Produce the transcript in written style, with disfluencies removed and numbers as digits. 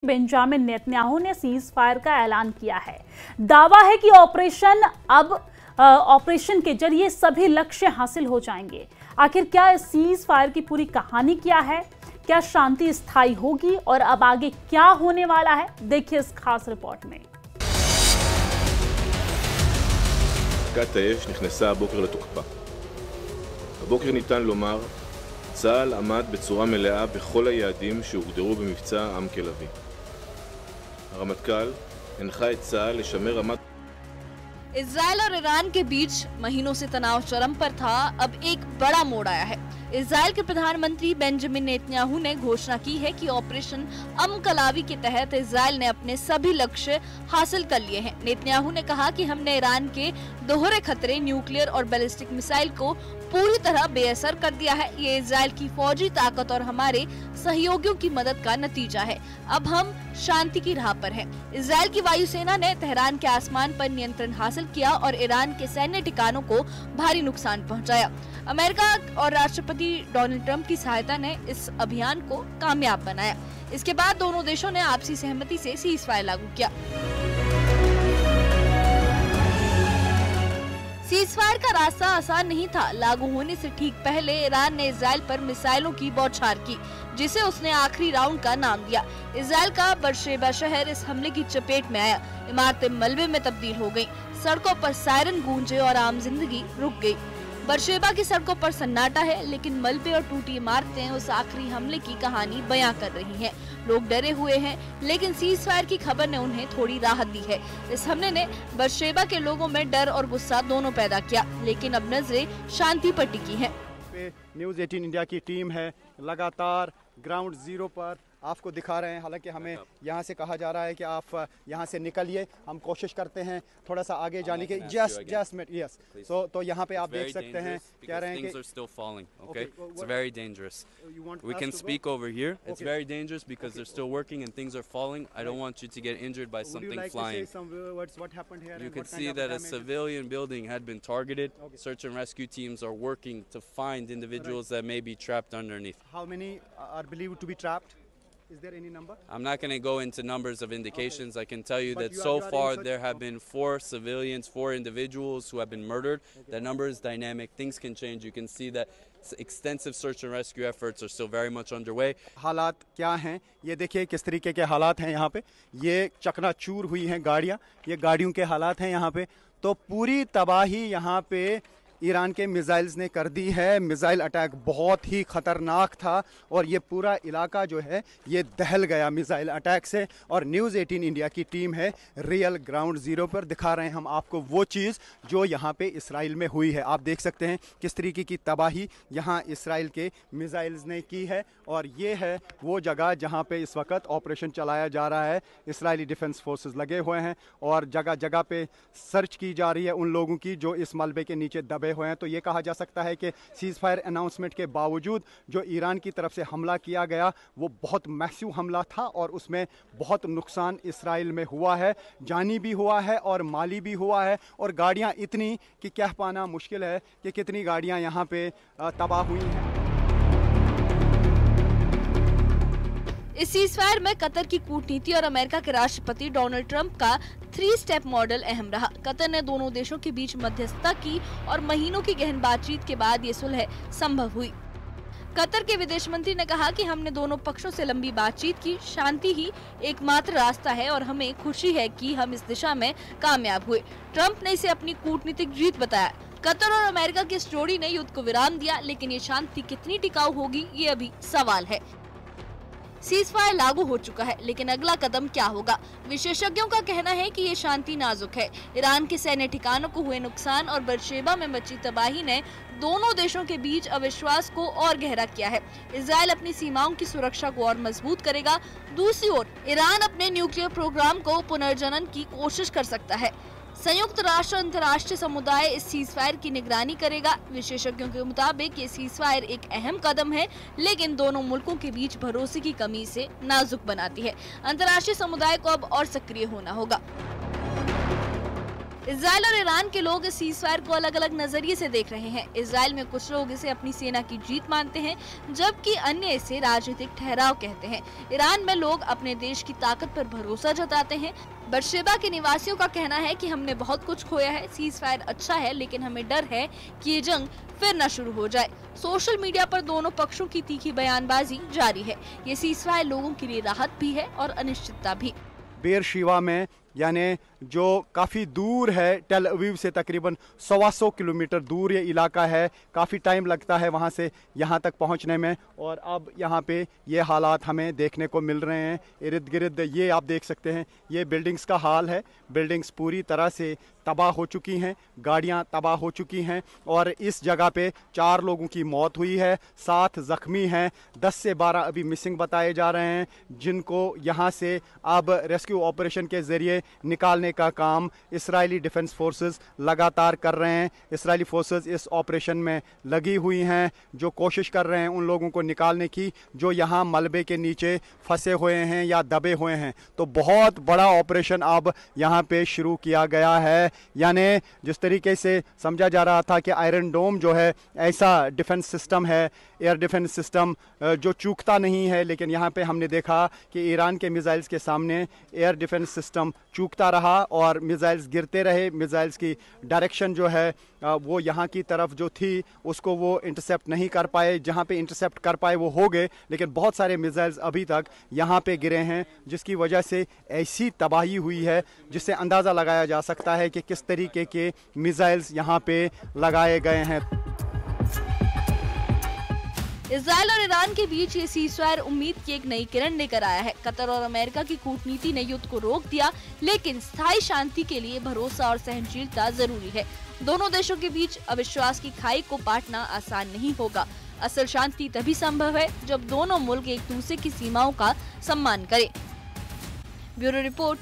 Benjamin Netanyahu ने cease fire का ऐलान किया है। दावा है कि ऑपरेशन के जरिए सभी लक्ष्य हासिल हो जाएंगे। आखिर क्या इस सीज फायर की पूरी कहानी क्या है? क्या शांति स्थायी होगी और अब आगे क्या होने वाला है? देखिए इस खास रिपोर्ट में। הפסקת האש נכנסה הבוקר לתוקפה. הבוקר ניתן לומר, צה"ל עמד בצורה מלאה בכל היעדים שהוגדרו במבצע עם כלביא. הרמטכ"ל הנחה את צה"ל לשמר רמת इजराइल और ईरान के बीच महीनों से तनाव चरम पर था। अब एक बड़ा मोड़ आया है। इजराइल के प्रधानमंत्री बेंजामिन नेतन्याहू ने घोषणा की है कि ऑपरेशन अम-कलावी के तहत इजराइल ने अपने सभी लक्ष्य हासिल कर लिए हैं। नेतन्याहू ने कहा कि हमने ईरान के दोहरे खतरे, न्यूक्लियर और बैलिस्टिक मिसाइल को पूरी तरह बेअसर कर दिया है। ये इजराइल की फौजी ताकत और हमारे सहयोगियों की मदद का नतीजा है। अब हम शांति की राह पर हैं। इजराइल की वायुसेना ने तेहरान के आसमान पर नियंत्रण हासिल किया और ईरान के सैन्य ठिकानों को भारी नुकसान पहुंचाया। अमेरिका और राष्ट्रपति डोनाल्ड ट्रंप की सहायता ने इस अभियान को कामयाब बनाया। इसके बाद दोनों देशों ने आपसी सहमति से सीज फायर लागू किया। सीज फायर का रास्ता आसान नहीं था। लागू होने से ठीक पहले ईरान ने इजराइल पर मिसाइलों की बौछार की, जिसे उसने आखिरी राउंड का नाम दिया। इजराइल का बरशेबा शहर इस हमले की चपेट में आया। इमारतें मलबे में तब्दील हो गईं, सड़कों पर सायरन गूंजे और आम जिंदगी रुक गई। बरशेबा की सड़कों पर सन्नाटा है, लेकिन मलबे और टूटी इमारतें उस आखिरी हमले की कहानी बयां कर रही हैं। लोग डरे हुए हैं, लेकिन सीज फायर की खबर ने उन्हें थोड़ी राहत दी है। इस हमले ने बरशेबा के लोगों में डर और गुस्सा दोनों पैदा किया, लेकिन अब नजरें शांति पर टिकी हैं। न्यूज़ 18 इंडिया की टीम है लगातार ग्राउंड जीरो पर आपको दिखा रहे हैं। हालांकि हमें यहाँ से कहा जा रहा है कि आप यहाँ से निकलिए। हम कोशिश करते हैं थोड़ा सा आगे जाने की। Just minute, yes. तो यहाँ पे आप देख सकते हैं, कह रहे हैं कि things are still falling. Okay, it's very dangerous. We can speak over here. It's very dangerous because they're still working and things are falling. I don't want you to get injured by something flying. Would you like to say some words? What happened here? You can see that a civilian building had been targeted. Search and rescue teams are working to find individuals that may be trapped underneath. How many are believed to be trapped? Is there any number? I'm not going to go into numbers of indications. I can tell you that so far there have been 4 civilians, 4 individuals who have been murdered. The number is dynamic. Things can change. You can see that extensive search and rescue efforts are still very much underway. हालात क्या हैं ये देखिए, किस तरीके के हालात हैं यहाँ पे। ये चकनाचूर हुई हैं गाड़ियाँ, ये गाड़ियों के हालात हैं यहाँ पे। तो पूरी तबाही यहाँ पे ईरान के मिसाइल्स ने कर दी है। मिसाइल अटैक बहुत ही ख़तरनाक था और ये पूरा इलाका जो है ये दहल गया मिसाइल अटैक से। और न्यूज़ 18 इंडिया की टीम है रियल ग्राउंड ज़ीरो पर। दिखा रहे हैं हम आपको वो चीज़ जो यहाँ पे इसराइल में हुई है। आप देख सकते हैं किस तरीके की तबाही यहाँ इसराइल के मिसाइल्स ने की है। और ये है वो जगह जहाँ पे इस वक्त ऑपरेशन चलाया जा रहा है। इसराइली डिफेंस फोर्सेस लगे हुए हैं और जगह जगह पे सर्च की जा रही है उन लोगों की जो इस मलबे के नीचे दबे हुए हैं। तो ये कहा जा सकता है कि सीज फायर अनाउंसमेंट के बावजूद जो ईरान की तरफ से हमला किया गया वो बहुत मैसिव हमला था और उसमें बहुत नुकसान इसराइल में हुआ है, जानी भी हुआ है और माली भी हुआ है। और गाड़ियां इतनी कि कह पाना मुश्किल है कि कितनी गाड़ियां यहाँ पे तबाह हुई हैं। इस सीज फायर में कतर की कूटनीति और अमेरिका के राष्ट्रपति डोनाल्ड ट्रंप का 3 स्टेप मॉडल अहम रहा। कतर ने दोनों देशों के बीच मध्यस्थता की और महीनों की गहन बातचीत के बाद ये सुलह संभव हुई। कतर के विदेश मंत्री ने कहा कि हमने दोनों पक्षों से लंबी बातचीत की। शांति ही एकमात्र रास्ता है और हमें खुशी है कि हम इस दिशा में कामयाब हुए। ट्रंप ने इसे अपनी कूटनीतिक जीत बताया। कतर और अमेरिका की इस जोड़ी ने युद्ध को विराम दिया, लेकिन ये शांति कितनी टिकाऊ होगी ये अभी सवाल है। सीज फायर लागू हो चुका है, लेकिन अगला कदम क्या होगा? विशेषज्ञों का कहना है कि ये शांति नाजुक है। ईरान के सैन्य ठिकानों को हुए नुकसान और बरशेबा में मची तबाही ने दोनों देशों के बीच अविश्वास को और गहरा किया है। इजराइल अपनी सीमाओं की सुरक्षा को और मजबूत करेगा। दूसरी ओर ईरान अपने न्यूक्लियर प्रोग्राम को पुनर्जनन की कोशिश कर सकता है। संयुक्त राष्ट्र अंतर्राष्ट्रीय समुदाय इस सीज फायर की निगरानी करेगा। विशेषज्ञों के मुताबिक ये सीज फायर एक अहम कदम है, लेकिन दोनों मुल्कों के बीच भरोसे की कमी से नाजुक बनाती है। अंतर्राष्ट्रीय समुदाय को अब और सक्रिय होना होगा। इजराइल और ईरान के लोग इस सीज़फायर को अलग अलग नजरिए से देख रहे हैं। इजराइल में कुछ लोग इसे अपनी सेना की जीत मानते हैं, जबकि अन्य इसे राजनीतिक ठहराव कहते हैं। ईरान में लोग अपने देश की ताकत पर भरोसा जताते हैं। बरशेबा के निवासियों का कहना है कि हमने बहुत कुछ खोया है, सीज़फायर अच्छा है, लेकिन हमें डर है कि ये जंग फिर न शुरू हो जाए। सोशल मीडिया पर दोनों पक्षों की तीखी बयानबाजी जारी है। ये सीज़फायर लोगों के लिए राहत भी है और अनिश्चितता भी। बेरशेबा में यानी जो काफ़ी दूर है, टेल अवीव से तकरीबन 125 किलोमीटर दूर ये इलाका है। काफ़ी टाइम लगता है वहाँ से यहाँ तक पहुँचने में, और अब यहाँ पे ये हालात हमें देखने को मिल रहे हैं। इर्द गिर्द ये आप देख सकते हैं, ये बिल्डिंग्स का हाल है। बिल्डिंग्स पूरी तरह से तबाह हो चुकी हैं, गाड़ियाँ तबाह हो चुकी हैं, और इस जगह पे 4 लोगों की मौत हुई है, 7 ज़ख्मी हैं, 10 से 12 अभी मिसिंग बताए जा रहे हैं, जिनको यहाँ से अब रेस्क्यू ऑपरेशन के ज़रिए निकालने का काम इस्राएली डिफेंस फोर्सेस लगातार कर रहे हैं। इस्राएली फोर्सेस इस ऑपरेशन में लगी हुई हैं, जो कोशिश कर रहे हैं उन लोगों को निकालने की जो यहाँ मलबे के नीचे फंसे हुए हैं या दबे हुए हैं। तो बहुत बड़ा ऑपरेशन अब यहाँ पे शुरू किया गया है। यानी जिस तरीके से समझा जा रहा था कि आयरन डोम जो है ऐसा डिफेंस सिस्टम है, एयर डिफेंस सिस्टम जो चूकता नहीं है, लेकिन यहाँ पे हमने देखा कि ईरान के मिसाइल्स के सामने एयर डिफेंस सिस्टम चूकता रहा और मिसाइल्स गिरते रहे। मिसाइल्स की डायरेक्शन जो है वो यहाँ की तरफ जो थी उसको वो इंटरसेप्ट नहीं कर पाए। जहाँ पे इंटरसेप्ट कर पाए वो हो गए, लेकिन बहुत सारे मिसाइल्स अभी तक यहाँ पे गिरे हैं, जिसकी वजह से ऐसी तबाही हुई है जिससे अंदाज़ा लगाया जा सकता है कि किस तरीके के मिसाइल्स यहाँ पे लगाए गए हैं। इजराइल और ईरान के बीच ये सीज़फायर उम्मीद की एक नई किरण लेकर आया है। कतर और अमेरिका की कूटनीति ने युद्ध को रोक दिया, लेकिन स्थायी शांति के लिए भरोसा और सहनशीलता जरूरी है। दोनों देशों के बीच अविश्वास की खाई को पाटना आसान नहीं होगा। असल शांति तभी संभव है जब दोनों मुल्क एक दूसरे की सीमाओं का सम्मान करें। Bureau report.